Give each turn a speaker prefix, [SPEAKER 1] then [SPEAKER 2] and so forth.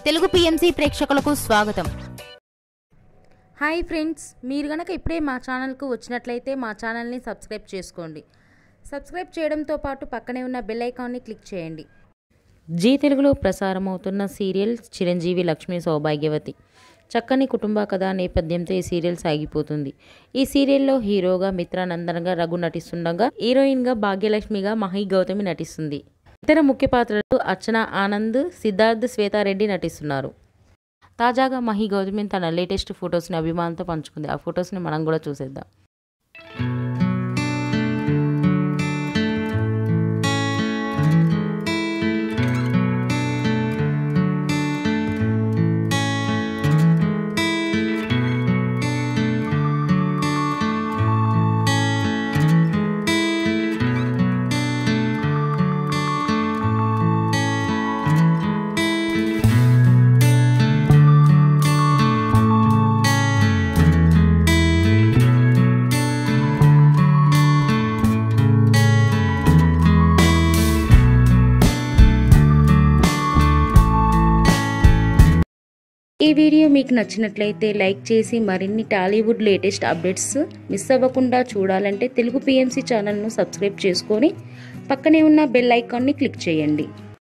[SPEAKER 1] Telugu PMC ప్రేక్షకులకు స్వాగతం.
[SPEAKER 2] Hi friends, మీరు గనక ఇప్పుడే మా ఛానల్కు వచ్చినట్లయితే మా ఛానల్ని సబ్స్క్రైబ్ చేసుకోండి. సబ్స్క్రైబ్ చేయడంతో పాటు పక్కనే ఉన్న బెల్ ఐకాన్ని క్లిక్ చేయండి. జీ తెలుగులో ప్రసారమవుతున్న సీరియల్ చిరంజీవి లక్ష్మీ సౌభాగ్యవతి. చక్కని కుటుంబ కథ నేపథ్యంతో ఈ సీరియల్ సాగిపోతుంది. ఈ సీరియల్లో హీరోగా మిత్రానందన్గా రఘు నటిస్తుండగా, హీరోయిన్గా భాగ్యలక్ష్మిగా మహి గౌతమి నటిస్తుంది. ఇతర ముఖ్య పాత్రలు అర్చన ఆనంద్, సిద్ధార్థ్, శ్వేతారెడ్డి నటిస్తున్నారు. తాజాగా మహి గౌతమి తన లేటెస్ట్ ఫొటోస్ని అభిమానులతో పంచుకుంది. ఆ ఫొటోస్ని మనం కూడా చూసేద్దాం. ఈ వీడియో మీకు నచ్చినట్లయితే లైక్ చేసి మరిన్ని టాలీవుడ్ లేటెస్ట్ అప్డేట్స్ మిస్ అవ్వకుండా చూడాలంటే తెలుగు పిఎంసి ఛానల్ను సబ్స్క్రైబ్ చేసుకొని పక్కనే ఉన్న బెల్ ఐకాన్ని క్లిక్ చేయండి.